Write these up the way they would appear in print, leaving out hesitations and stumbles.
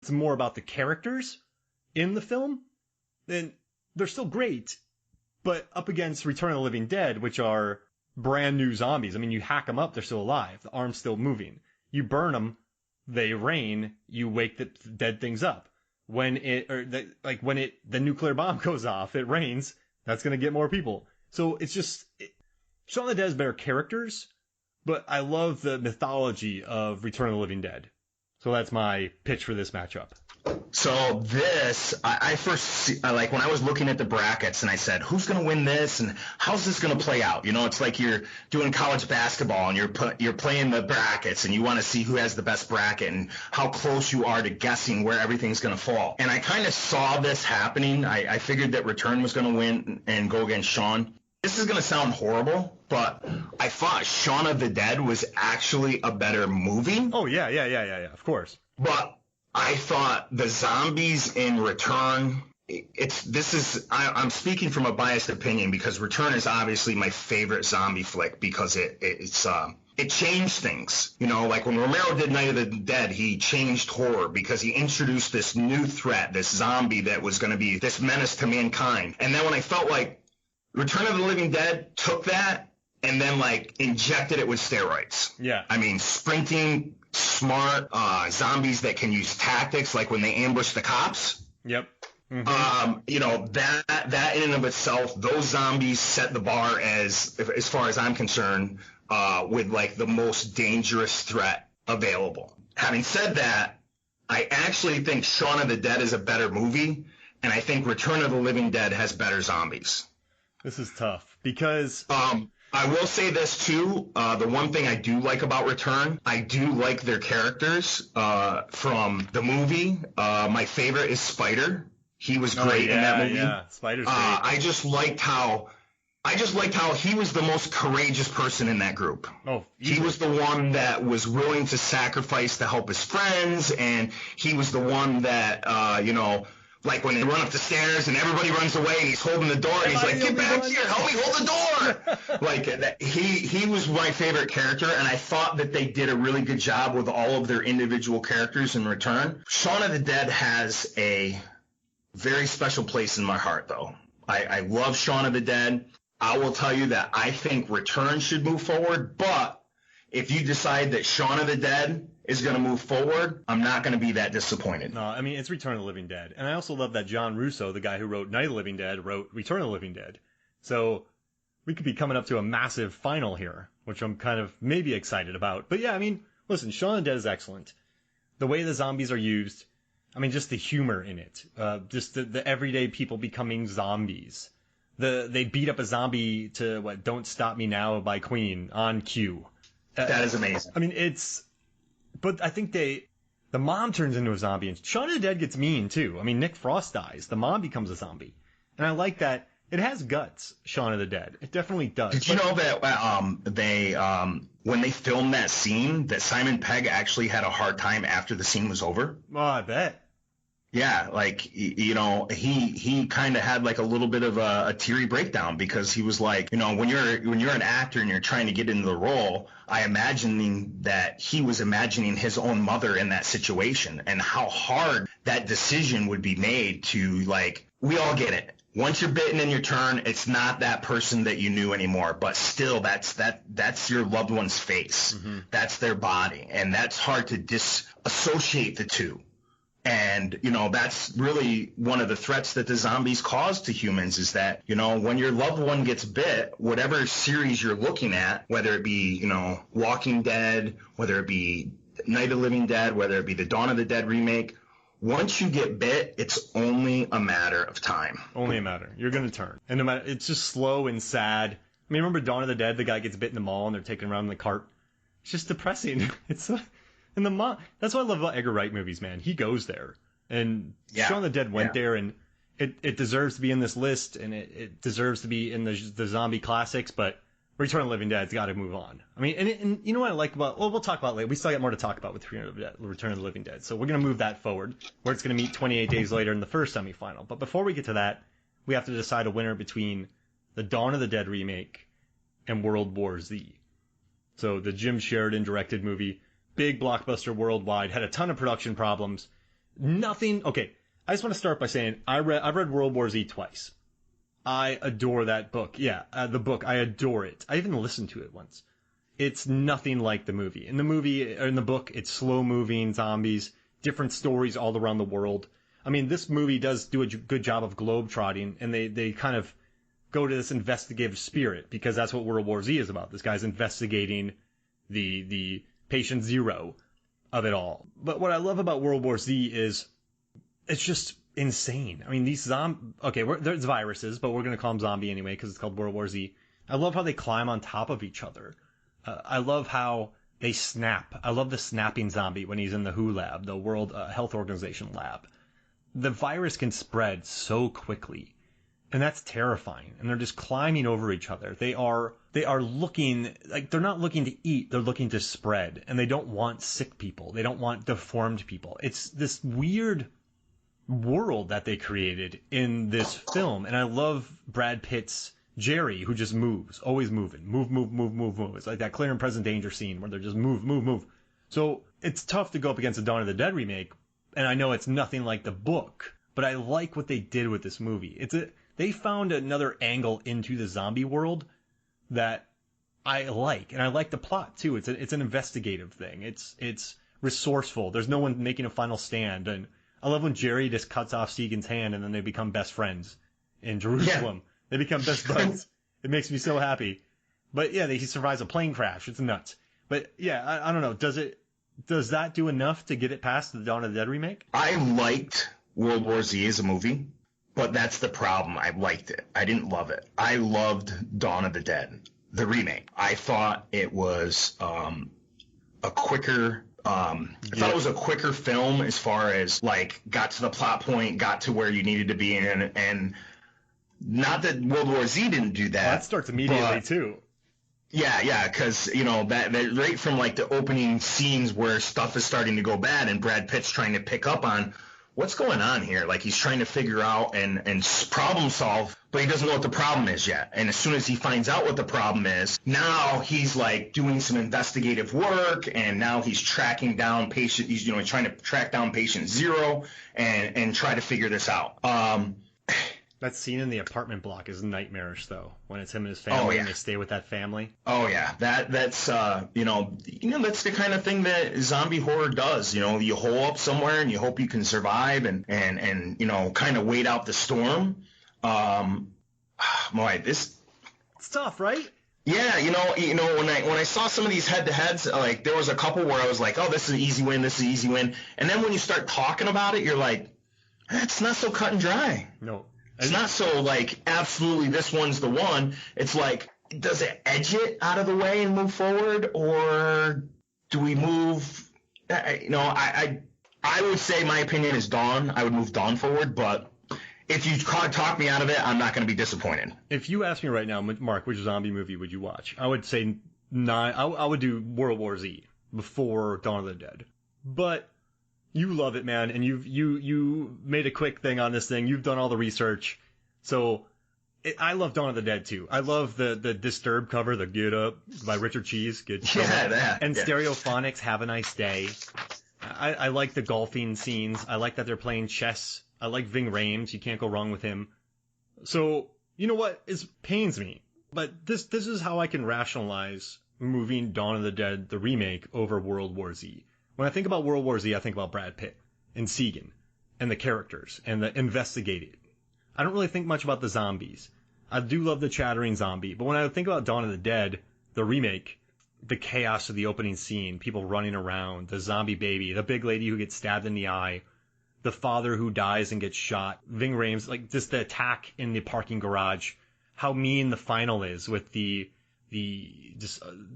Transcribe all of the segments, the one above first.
it's more about the characters in the film, then they're still great. But up against Return of the Living Dead, which are brand new zombies. I mean, you hack them up, they're still alive. The arm's still moving. You burn them, they rain. You wake the dead things up. When the nuclear bomb goes off, it rains. That's gonna get more people. So it's just Shaun of the Dead has better characters, but I love the mythology of Return of the Living Dead. So that's my pitch for this matchup. So this, I first, like when I was looking at the brackets and I said, who's going to win this and how's this going to play out? You know, it's like you're doing college basketball and you're playing the brackets and you want to see who has the best bracket and how close you are to guessing where everything's going to fall. And I kind of saw this happening. I figured that Return was going to win and go against Shaun. This is going to sound horrible, but I thought Shaun of the Dead was actually a better movie. Oh, yeah, of course. But I thought the zombies in Return, I'm speaking from a biased opinion because Return is obviously my favorite zombie flick because it changed things. You know, like when Romero did Night of the Dead, he changed horror because he introduced this new threat, this zombie that was going to be this menace to mankind. And then when I felt like Return of the Living Dead took that and then like injected it with steroids. Yeah. I mean, sprinting, smart zombies that can use tactics, like when they ambush the cops. Yep. Mm-hmm. You know, that in and of itself, those zombies set the bar as far as I'm concerned, with like the most dangerous threat available. Having said that, I actually think Shaun of the Dead is a better movie, and I think Return of the Living Dead has better zombies. This is tough because I will say this too. The one thing I do like about Return, I do like their characters from the movie. My favorite is Spider. He was great in that movie. Yeah, Spider's great. I just liked how he was the most courageous person in that group. Oh, he was the one that was willing to sacrifice to help his friends, and he was the one that like when they run up the stairs and everybody runs away and he's holding the door and he's like, get back here, help me hold the door. Like he was my favorite character, and I thought that they did a really good job with all of their individual characters in Return. Shaun of the Dead has a very special place in my heart, though. I love Shaun of the Dead. I will tell you that I think Return should move forward, but if you decide that Shaun of the Dead is going to move forward, I'm not going to be that disappointed. No, I mean, it's Return of the Living Dead. And I also love that John Russo, the guy who wrote Night of the Living Dead, wrote Return of the Living Dead. So we could be coming up to a massive final here, which I'm kind of maybe excited about. But yeah, I mean, listen, Shaun of the Dead is excellent. The way the zombies are used, I mean, just the humor in it. Just the everyday people becoming zombies. They beat up a zombie to, Don't Stop Me Now by Queen on cue. That is amazing. I mean, but I think the mom turns into a zombie, and Shaun of the Dead gets mean too. I mean, Nick Frost dies. The mom becomes a zombie. And I like that. It has guts, Shaun of the Dead. It definitely does. Did you know that when they filmed that scene, that Simon Pegg actually had a hard time after the scene was over? Oh, I bet. Yeah, like, he kind of had like a little bit of a teary breakdown because he was like, when you're an actor and you're trying to get into the role, I imagining that he was imagining his own mother in that situation and how hard that decision would be made to, like, we all get it. Once you're bitten in your turn, it's not that person that you knew anymore, but still that's your loved one's face. Mm-hmm. That's their body, and that's hard to disassociate the two. And, that's really one of the threats that the zombies cause to humans is that, when your loved one gets bit, whatever series you're looking at, whether it be, Walking Dead, whether it be Night of the Living Dead, whether it be the Dawn of the Dead remake, once you get bit, it's only a matter of time. Only a matter. You're going to turn. And no matter, it's just slow and sad. I mean, remember Dawn of the Dead? The guy gets bit in the mall and they're taken around in the cart. It's just depressing. And that's what I love about Edgar Wright movies, man. He goes there. And Shaun of the Dead went there, and it deserves to be in this list, and it deserves to be in the zombie classics, but Return of the Living Dead's got to move on. I mean, and you know what I like about, we'll talk about it later. We still got more to talk about with Return of the Living Dead. So we're going to move that forward, where it's going to meet 28 days later in the first semifinal. But before we get to that, we have to decide a winner between the Dawn of the Dead remake and World War Z. So the Jim Sheridan directed movie, big blockbuster worldwide, had a ton of production problems, Nothing. Okay, I just want to start by saying I've read World War Z twice. I adore that book. Yeah, the book. I adore it. I even listened to it once. It's nothing like the movie. In the book, it's slow moving zombies, different stories all around the world. I mean, this movie does do a good job of globe-trotting, and they kind of go to this investigative spirit, because that's what World War Z is about. This guy's investigating the patient zero of it all. But what I love about World War Z is it's just insane. I mean, there's viruses, but we're going to call them zombie anyway because it's called World War Z. I love how they climb on top of each other. I love how they snap. I love the snapping zombie when he's in the WHO lab, the World Health Organization lab. The virus can spread so quickly, and that's terrifying. And they're just climbing over each other. They are looking like they're not looking to eat. They're looking to spread, and they don't want sick people. They don't want deformed people. It's this weird world that they created in this film, and I love Brad Pitt's Jerry, who just moves, always moving, move. It's like that Clear and Present Danger scene where they're just move. So it's tough to go up against the Dawn of the Dead remake, and I know it's nothing like the book, but I like what they did with this movie. They found another angle into the zombie world that I like, and I like the plot too. It's an investigative thing. It's resourceful. There's no one making a final stand, and I love when Jerry just cuts off Segan's hand and then they become best friends in Jerusalem. Yeah. They become best buds. It makes me so happy. But yeah, he survives a plane crash. It's nuts. But yeah, I don't know. Does that do enough to get it past the Dawn of the Dead remake? I liked World War Z as a movie, but that's the problem. I liked it. I didn't love it. I loved Dawn of the Dead, the remake. I thought it was a quicker. I thought it was a quicker film as far as like got to the plot point, got to where you needed to be, and not that World War Z didn't do that. Well, that starts immediately too. Yeah, because that right from like the opening scenes where stuff is starting to go bad and Brad Pitt's trying to pick up on what's going on here. Like he's trying to figure out and problem solve, but he doesn't know what the problem is yet. And as soon as he finds out what the problem is, now he's like doing some investigative work, and now he's tracking down patient. He's trying to track down patient zero and try to figure this out. That scene in the apartment block is nightmarish, though, when it's him and his family and they stay with that family. Oh yeah, that's that's the kind of thing that zombie horror does. You hole up somewhere and you hope you can survive and kind of wait out the storm. Boy, it's tough, right? Yeah, when I saw some of these head-to-heads, like there was a couple where I was like, oh, this is an easy win, and then when you start talking about it, you're like, it's not so cut and dry. No. It's not so like absolutely this one's the one. It's like, does it edge it out of the way and move forward, or do we move? I would say my opinion is Dawn. I would move Dawn forward, but if you talk me out of it, I'm not going to be disappointed. If you ask me right now, Mark, which zombie movie would you watch? I would say I would do World War Z before Dawn of the Dead, but. You love it, man, and you made a quick thing on this thing. You've done all the research, so I love Dawn of the Dead too. I love the Disturbed cover, the Get Up by Richard Cheese, and Stereophonics, Have a Nice Day. I like the golfing scenes. I like that they're playing chess. I like Ving Rhames. You can't go wrong with him. So you know what? It pains me, but this is how I can rationalize moving Dawn of the Dead, the remake, over World War Z. When I think about World War Z, I think about Brad Pitt and Segan and the characters and the investigating. I don't really think much about the zombies. I do love the chattering zombie, but when I think about Dawn of the Dead, the remake, the chaos of the opening scene, people running around, the zombie baby, the big lady who gets stabbed in the eye, the father who dies and gets shot, Ving Rhames, like just the attack in the parking garage, how mean the final is with the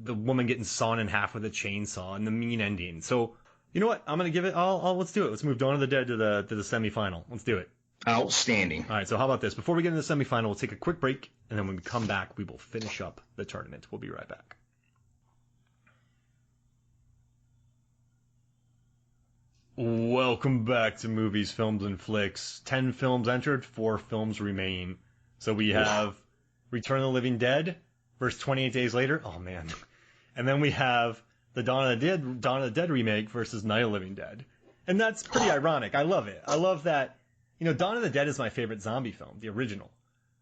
woman getting sawn in half with a chainsaw and the mean ending. So, you know what? I'm going to give it let's do it. Let's move Dawn of the Dead to the semifinal. Let's do it. Outstanding. All right. So how about this? Before we get into the semifinal, we'll take a quick break. And then when we come back, we will finish up the tournament. We'll be right back. Welcome back to Movies, Films, and Flicks. 10 films entered, 4 films remain. So we have Return of the Living Dead versus 28 Days Later. Oh, man. And then we have the Dawn of the Dead remake versus Night of the Living Dead. And that's pretty ironic. I love it. I love that. Dawn of the Dead is my favorite zombie film, the original.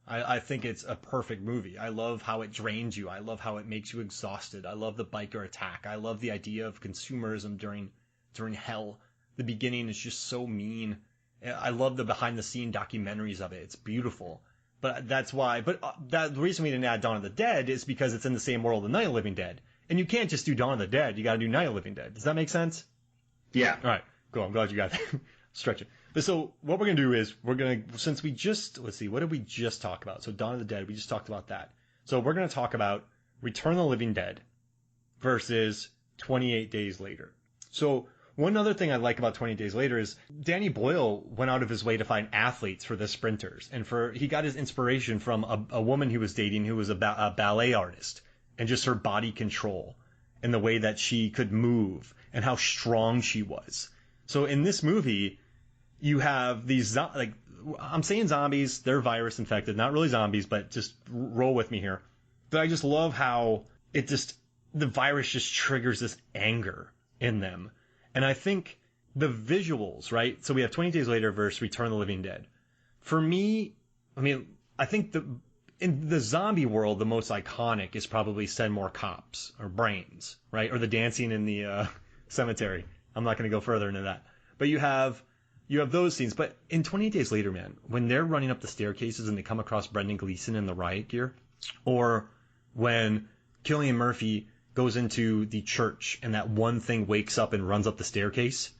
I think it's a perfect movie. I love how it drains you. I love how it makes you exhausted. I love the biker attack. I love the idea of consumerism during hell. The beginning is just so mean. I love the behind the scene documentaries of it. It's beautiful. But that's why. But the reason we didn't add Dawn of the Dead is because it's in the same world of Night of the Living Dead. And you can't just do Dawn of the Dead. You got to do Night of the Living Dead. Does that make sense? Yeah. All right. Cool. I'm glad you got that. Stretch it. But so what we're going to do is since we just, let's see, what did we just talk about? So Dawn of the Dead, we just talked about that. So we're going to talk about Return of the Living Dead versus 28 Days Later. So one other thing I like about 28 Days Later is Danny Boyle went out of his way to find athletes for the sprinters. And he got his inspiration from a woman he was dating who was a ballet artist, and just her body control and the way that she could move and how strong she was. So in this movie, you have these, like, I'm saying zombies, they're virus infected, not really zombies, but just roll with me here. But I just love how the virus just triggers this anger in them. And I think the visuals, right? So we have 20 Days Later versus Return of the Living Dead. For me, I think in the zombie world, the most iconic is probably Send More Cops or Brains, right? Or the dancing in the cemetery. I'm not going to go further into that. But you have those scenes. But in 28 Days Later, man, when they're running up the staircases and they come across Brendan Gleeson in the riot gear, or when Cillian Murphy goes into the church and that one thing wakes up and runs up the staircase,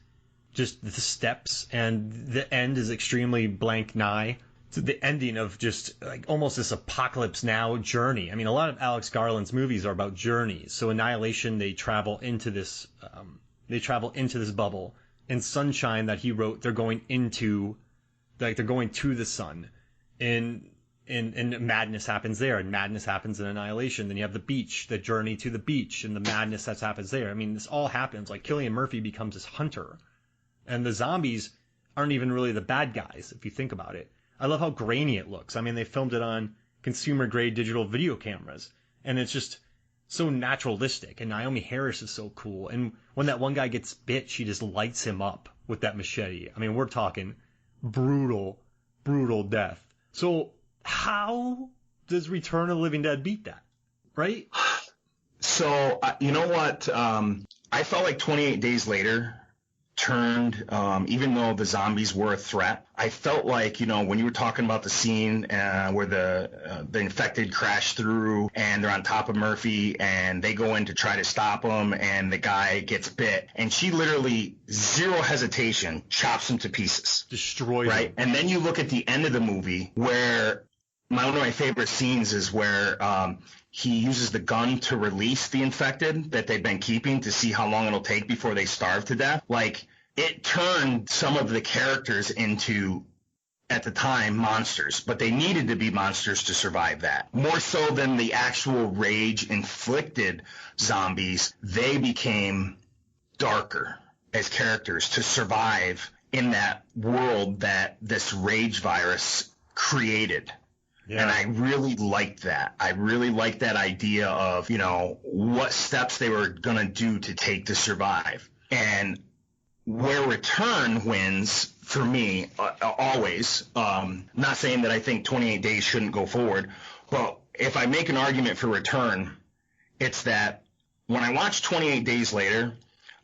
just the steps, and the end is extremely blank nigh. To the ending of just like almost this apocalypse now journey. A lot of Alex Garland's movies are about journeys. So Annihilation, they travel into this bubble. In Sunshine that he wrote, they're going to the sun. In Madness happens there, and Madness happens in Annihilation. Then you have the beach, the journey to the beach, and the madness that happens there. This all happens. Like Cillian Murphy becomes this hunter, and the zombies aren't even really the bad guys if you think about it. I love how grainy it looks. They filmed it on consumer grade digital video cameras, and it's just so naturalistic. And Naomi Harris is so cool. And when that one guy gets bit, she just lights him up with that machete. We're talking brutal, brutal death. So how does Return of the Living Dead beat that, right? So, you know what? I felt like 28 Days Later turned, even though the zombies were a threat, I felt like, when you were talking about the scene where the infected crash through and they're on top of Murphy and they go in to try to stop him and the guy gets bit, and she literally, zero hesitation, chops him to pieces. Destroys him. Right? And then you look at the end of the movie where one of my favorite scenes is where he uses the gun to release the infected that they've been keeping to see how long it'll take before they starve to death. Like, it turned some of the characters into, at the time, monsters, but they needed to be monsters to survive that. More so than the actual rage-inflicted zombies, they became darker as characters to survive in that world that this rage virus created. Yeah. And I really liked that. I really liked that idea of, what steps they were going to do to take to survive. And where Return wins for me, always, not saying that I think 28 Days shouldn't go forward, but if I make an argument for Return, it's that when I watched 28 Days Later,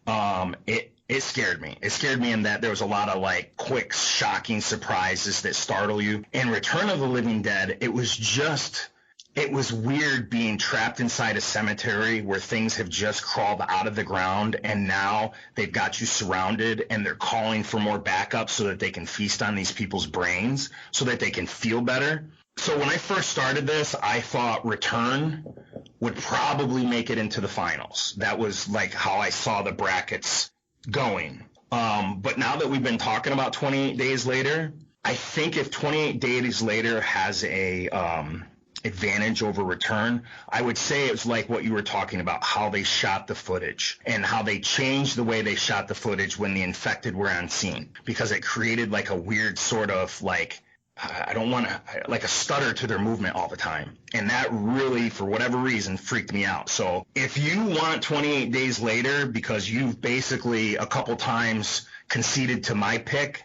it scared me. It scared me in that there was a lot of like quick, shocking surprises that startle you. In Return of the Living Dead, it was weird being trapped inside a cemetery where things have just crawled out of the ground and now they've got you surrounded and they're calling for more backup so that they can feast on these people's brains so that they can feel better. So when I first started this, I thought Return would probably make it into the finals. That was like how I saw the brackets going. But now that we've been talking about 28 Days Later, I think if 28 Days Later has a advantage over Return, I would say it's like what you were talking about, how they shot the footage and how they changed the way they shot the footage when the infected were on scene, because it created like a weird sort of like, like a stutter to their movement all the time. And that really, for whatever reason, freaked me out. So if you want 28 Days Later because you've basically a couple times conceded to my pick.